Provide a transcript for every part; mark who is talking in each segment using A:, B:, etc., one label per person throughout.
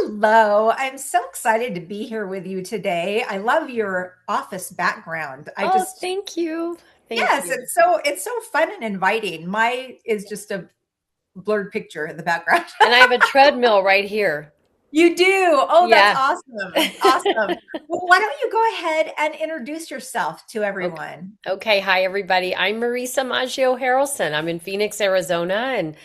A: Hello, I'm so excited to be here with you today. I love your office background.
B: Oh, thank you. Thank
A: Yes,
B: you.
A: it's so fun and inviting. My is just a blurred picture in the background.
B: And I have a treadmill right here.
A: You do. Oh, that's
B: Yeah.
A: awesome. Awesome. Well, why don't you go ahead and introduce yourself to
B: Okay.
A: everyone?
B: Okay. Hi, everybody. I'm Marisa Maggio-Harrelson. I'm in Phoenix, Arizona, and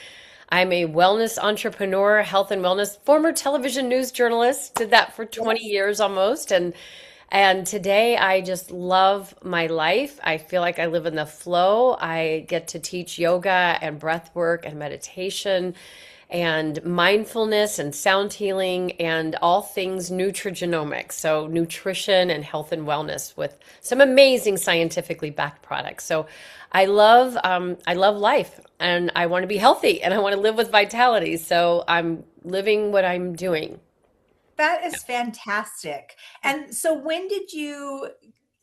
B: I'm a wellness entrepreneur, health and wellness, former television news journalist. Did that for 20
A: Yes.
B: years almost, and today I just love my life. I feel like I live in the flow. I get to teach yoga and breath work and meditation and mindfulness and sound healing and all things nutrigenomics. So nutrition and health and wellness with some amazing scientifically backed products. So I love life and I want to be healthy and I want to live with vitality. So I'm living what I'm doing.
A: That is fantastic. And so when did you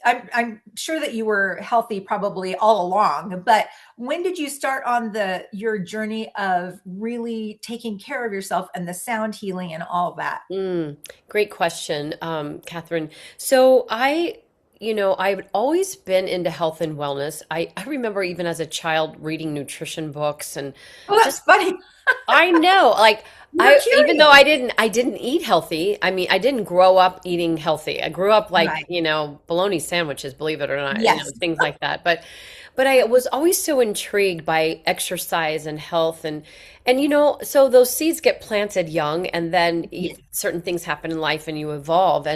A: I'm sure that you were healthy probably all along, but when did you start on the your journey of really taking care of yourself and the sound healing and all that?
B: Mm, great question, Catherine. So I've always been into health and wellness. I remember even as a child reading nutrition books and
A: Oh, that's
B: just
A: funny.
B: I know, like
A: You're
B: I even though
A: curious.
B: I didn't eat healthy. I mean, I didn't grow up eating healthy. I grew up like,
A: Right.
B: bologna sandwiches, believe it or not,
A: Yes.
B: things like that. But I was always so intrigued by exercise and health and so those seeds get planted young and then
A: Yes.
B: certain things happen in life and you evolve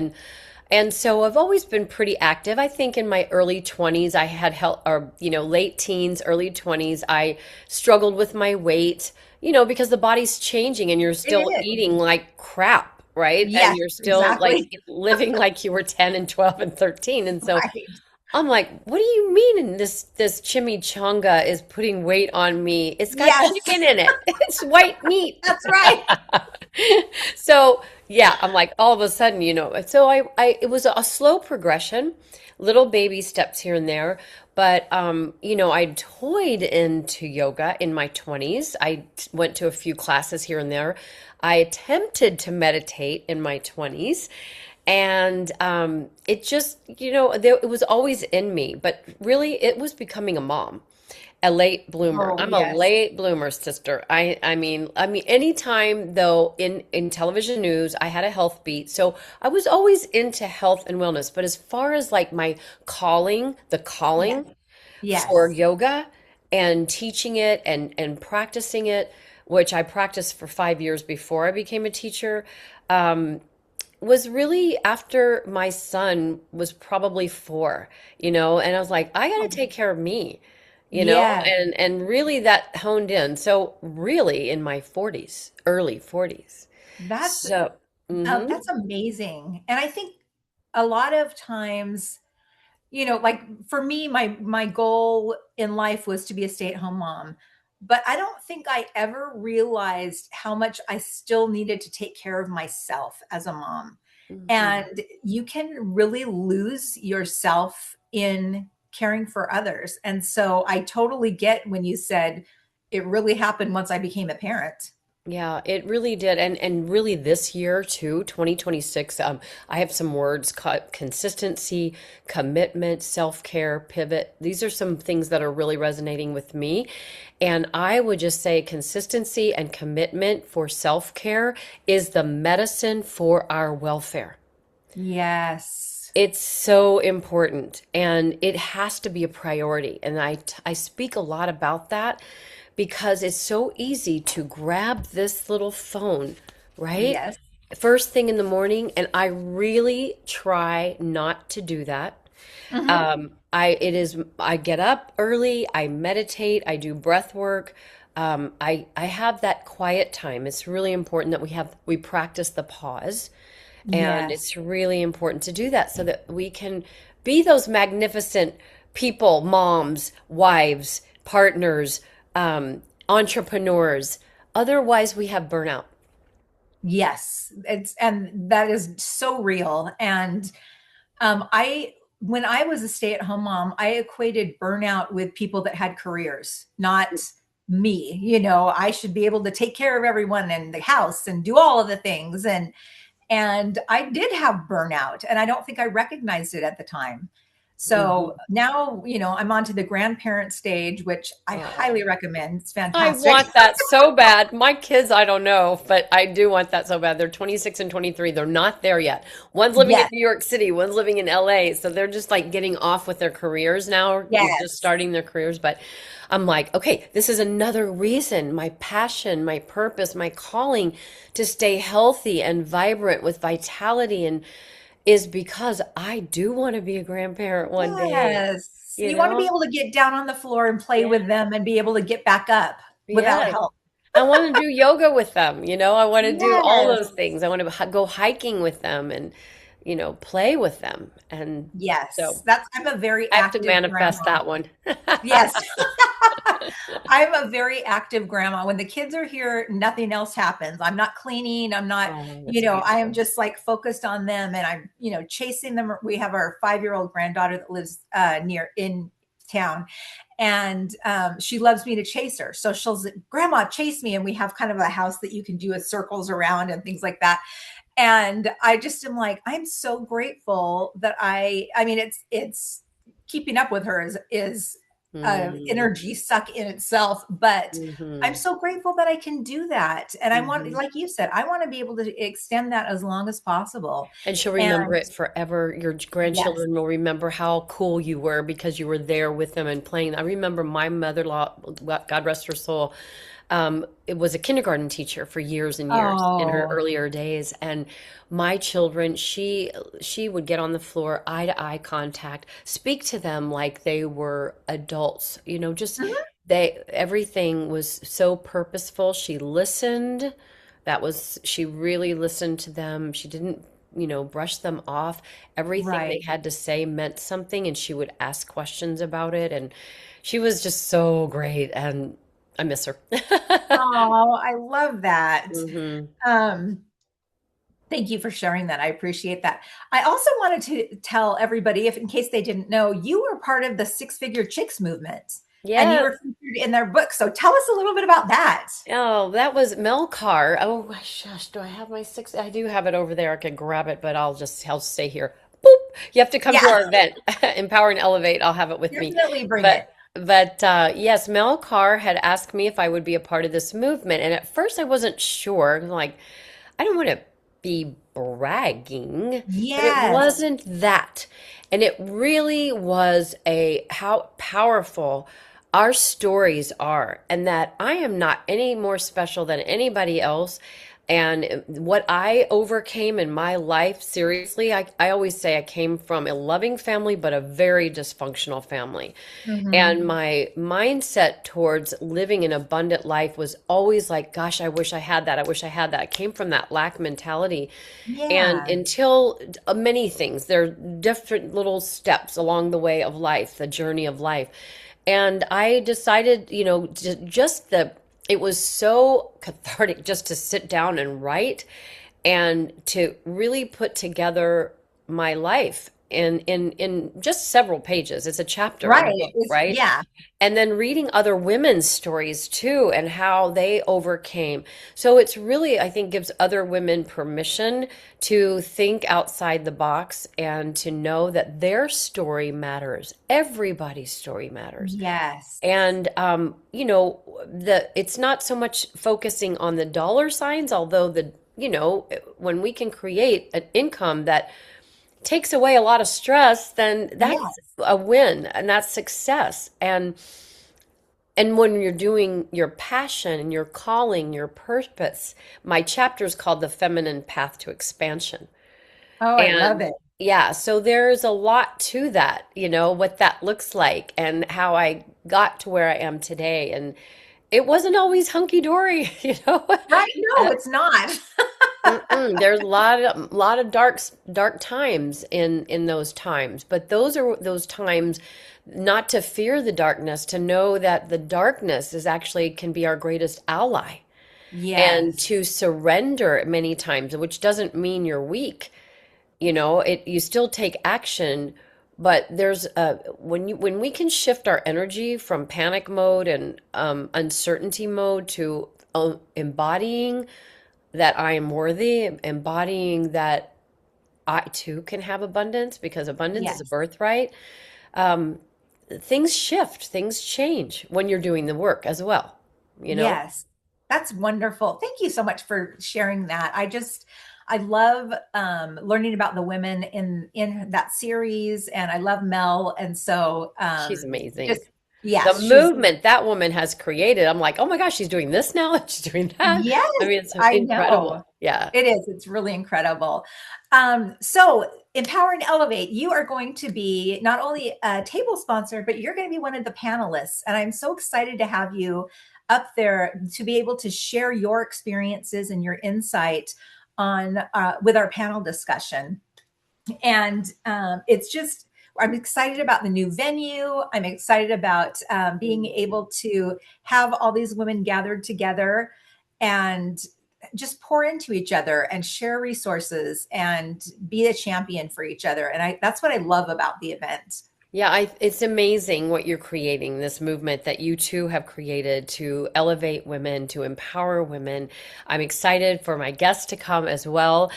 B: and so I've always been pretty active. I think in my early 20s, I had health, or, late teens, early 20s, I struggled with my weight, because the body's changing and you're
A: It
B: still
A: is.
B: eating like crap, right? And
A: Yes,
B: you're still like
A: exactly.
B: living like you were 10 and 12 and 13. And so
A: Right.
B: I'm like, what do you mean? And this chimichanga is putting weight on me. It's got
A: Yes,
B: chicken in it. It's white meat.
A: that's right.
B: So yeah, I'm like all of a sudden, so I it was a slow progression, little baby steps here and there, but I toyed into yoga in my 20s. I went to a few classes here and there. I attempted to meditate in my 20s. And it just, it was always in me, but really it was becoming a mom, a late bloomer.
A: Oh,
B: I'm a
A: yes.
B: late bloomer, sister. I mean, anytime though in television news, I had a health beat, so I was always into health and wellness. But as far as like my calling, the
A: Yes.
B: calling for
A: Yes.
B: yoga and teaching it and practicing it, which I practiced for 5 years before I became a teacher. Um, was really after my son was probably four, and I was like, I got to take care of me,
A: Yes.
B: and really that honed in. So really in my 40s, early 40s.
A: That's
B: So, hmm
A: that's amazing. And I think a lot of times, like for me, my goal in life was to be a stay-at-home mom. But I don't think I ever realized how much I still needed to take care of myself as a mom.
B: hmm
A: And you can really lose yourself in caring for others. And so I totally get when you said it really happened once I became a parent.
B: Yeah, it really did. And really this year too, 2026, I have some words, consistency, commitment, self-care, pivot. These are some things that are really resonating with me. And I would just say consistency and commitment for self-care is the medicine for our welfare.
A: Yes.
B: It's so important and it has to be a priority. And I speak a lot about that because it's so easy to grab this little phone, right?
A: Yes.
B: First thing in the morning. And I really try not to do that.
A: Hmm.
B: I get up early, I meditate, I do breath work. I have that quiet time. It's really important that we practice the pause. And
A: Yes.
B: it's really important to do that so that we can be those magnificent people, moms, wives, partners, entrepreneurs. Otherwise, we have burnout.
A: Yes. And that is so real. And I when I was a stay-at-home mom, I equated burnout with people that had careers, not me. I should be able to take care of everyone in the house and do all of the things. And I did have burnout, and I don't think I recognized it at the time. So
B: Hmm.
A: now, I'm on to the grandparent stage, which I highly
B: Oh.
A: recommend. It's
B: I
A: fantastic.
B: want that so bad. My kids, I don't know, but I do want that so bad. They're 26 and 23. They're not there yet. One's living in
A: Yes,
B: New York City, one's living in LA. So they're just like getting off with their careers now, just
A: yes,
B: starting their careers. But I'm like, okay, this is another reason, my passion, my purpose, my calling to stay healthy and vibrant with vitality and is because I do want to be a grandparent one day,
A: yes.
B: you
A: You want to be
B: know?
A: able to get down on the floor and play
B: Yeah.
A: with them and be able to get back up without
B: Yes.
A: help.
B: I want to do yoga with them, I want to do all
A: Yes,
B: those things. I want to go hiking with them and, play with them. And
A: yes.
B: so
A: I'm a very
B: I have to
A: active
B: manifest
A: grandma.
B: that one.
A: Yes. I'm a very active grandma. When the kids are here, nothing else happens. I'm not cleaning. I'm not,
B: Oh, that's
A: I am
B: beautiful.
A: just like focused on them, and I'm, chasing them. We have our 5-year-old granddaughter that lives near in town, and she loves me to chase her. So she'll say, Grandma, chase me. And we have kind of a house that you can do with circles around and things like that. And I just am like, I'm so grateful that I mean, it's keeping up with her is
B: Mm,
A: energy suck in itself, but I'm
B: hmm
A: so grateful that I can do that. And I want,
B: hmm
A: like you said, I want to be able to extend that as long as possible.
B: And she'll
A: And
B: remember it forever. Your
A: yes.
B: grandchildren will remember how cool you were because you were there with them and playing. I remember my mother-in-law, God rest her soul, it was a kindergarten teacher for years and years in her
A: Oh.
B: earlier days. And my children, she would get on the floor, eye to eye contact, speak to them like they were adults. Just
A: Mhm.
B: everything was so purposeful. She listened. She really listened to them. She didn't, brush them off. Everything they
A: Right.
B: had to say meant something, and she would ask questions about it. And she was just so great, and I miss her.
A: Oh, I love that.
B: Hmm.
A: Um, Thank you for sharing that. I appreciate that. I also wanted to tell everybody, if in case they didn't know, you were part of the Six Figure Chicks movement and you were
B: Yes.
A: featured in their book. So tell us a little bit about that.
B: Oh, that was Mel Carr. Oh my gosh, do I have my six? I do have it over there. I could grab it, but I'll stay here. Boop. You have to come to
A: Yeah,
B: our event, Empower and Elevate. I'll have it with me.
A: definitely bring
B: But
A: it.
B: yes, Mel Carr had asked me if I would be a part of this movement, and at first I wasn't sure. I'm like, I don't want to be bragging, but it
A: Yes.
B: wasn't that. And it really was how powerful our stories are, and that I am not any more special than anybody else. And what I overcame in my life, seriously, I always say I came from a loving family, but a very dysfunctional family. And
A: Hmm.
B: my mindset towards living an abundant life was always like, gosh, I wish I had that. I wish I had that. I came from that lack mentality. And
A: Yeah.
B: until many things, there are different little steps along the way of life, the journey of life. And I decided, it was so cathartic just to sit down and write and to really put together my life in just several pages. It's a chapter in a
A: Right.
B: book, right?
A: Yeah.
B: And then reading other women's stories too and how they overcame. So it's really, I think, gives other women permission to think outside the box and to know that their story matters. Everybody's story matters.
A: Yes.
B: And it's not so much focusing on the dollar signs, although when we can create an income that takes away a lot of stress, then that's
A: Yes.
B: a win and that's success. And when you're doing your passion and your calling, your purpose, my chapter is called The Feminine Path to Expansion.
A: Oh, I love
B: And
A: it.
B: yeah, so there's a lot to that, what that looks like and how I got to where I am today. And it wasn't always hunky dory,
A: Right. No,
B: Uh,
A: it's not.
B: There's a lot of dark times in those times, but those are those times not to fear the darkness, to know that the darkness is actually can be our greatest ally, and
A: Yes.
B: to surrender many times, which doesn't mean you're weak. You still take action, But there's when we can shift our energy from panic mode and uncertainty mode to embodying that I am worthy, embodying that I too can have abundance because abundance is a
A: Yes.
B: birthright. Um, Things shift, things change when you're doing the work as well, you know?
A: Yes. That's wonderful. Thank you so much for sharing that. I love learning about the women in that series, and I love Mel. And so
B: She's amazing.
A: just
B: The
A: yes, she's
B: movement that woman has created, I'm like, oh my gosh, she's doing this now, she's doing that.
A: yes,
B: I mean, it's
A: I know.
B: incredible. Yeah.
A: It is. It's really incredible. So Empower and Elevate, you are going to be not only a table sponsor, but you're going to be one of the panelists. And I'm so excited to have you up there to be able to share your experiences and your insight on with our panel discussion. And it's just I'm excited about the new venue. I'm excited about being able to have all these women gathered together and just pour into each other and share resources and be a champion for each other. And that's what I love about the event.
B: Yeah, it's amazing what you're creating, this movement that you too have created to elevate women, to empower women. I'm excited for my guests to come as well,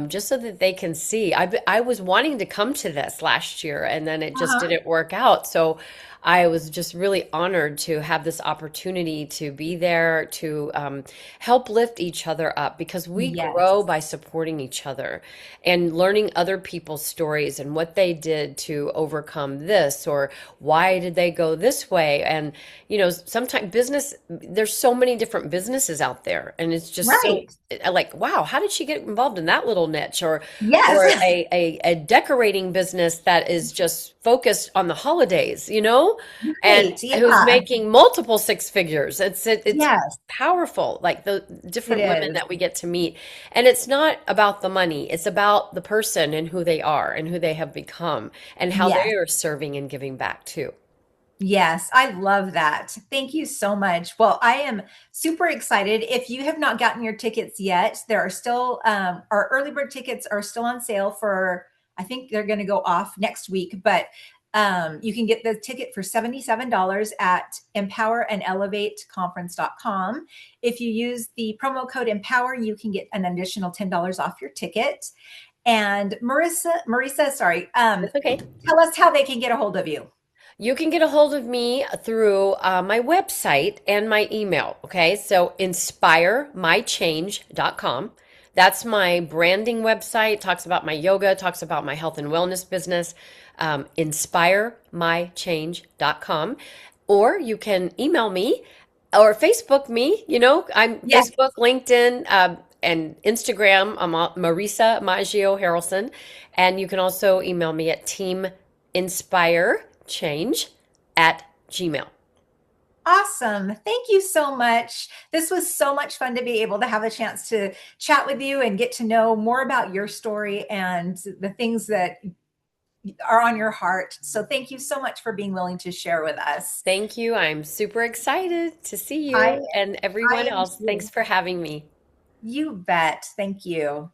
B: just so that they can see. I was wanting to come to this last year, and then it just
A: Uh-huh.
B: didn't work out. So I was just really honored to have this opportunity to be there to help lift each other up because we grow
A: Yes.
B: by supporting each other and learning other people's stories and what they did to overcome this or why did they go this way. And, you know, sometimes there's so many different businesses out there, and it's just so
A: Right.
B: like, wow, how did she get involved in that little niche? Or
A: Yes.
B: a decorating business that is just focused on the holidays, you know, and
A: Right.
B: who's
A: Yeah.
B: making multiple six figures. It's
A: Yes,
B: powerful, like the
A: it
B: different women
A: is.
B: that we get to meet. And it's not about the money, it's about the person and who they are and who they have become and how they
A: Yes.
B: are serving and giving back too.
A: Yes, I love that. Thank you so much. Well, I am super excited. If you have not gotten your tickets yet, there are still our early bird tickets are still on sale for, I think they're going to go off next week, but you can get the ticket for $77 at empowerandelevateconference.com. If you use the promo code Empower, you can get an additional $10 off your ticket. And Marisa, sorry,
B: That's okay.
A: tell us how they can get a hold of you.
B: You can get a hold of me through my website and my email. Okay. So inspiremychange.com. That's my branding website, talks about my yoga, talks about my health and wellness business. Inspiremychange.com. Or you can email me or Facebook me. You know, I'm
A: Yes.
B: Facebook, LinkedIn, and Instagram. I'm Marisa Maggio-Harrelson. And you can also email me at teaminspirechange@gmail.
A: Awesome. Thank you so much. This was so much fun to be able to have a chance to chat with you and get to know more about your story and the things that are on your heart. So thank you so much for being willing to share with us.
B: Thank you. I'm super excited to see
A: I
B: you and
A: I
B: everyone
A: am
B: else. Thanks
A: too.
B: for having me.
A: You bet. Thank you.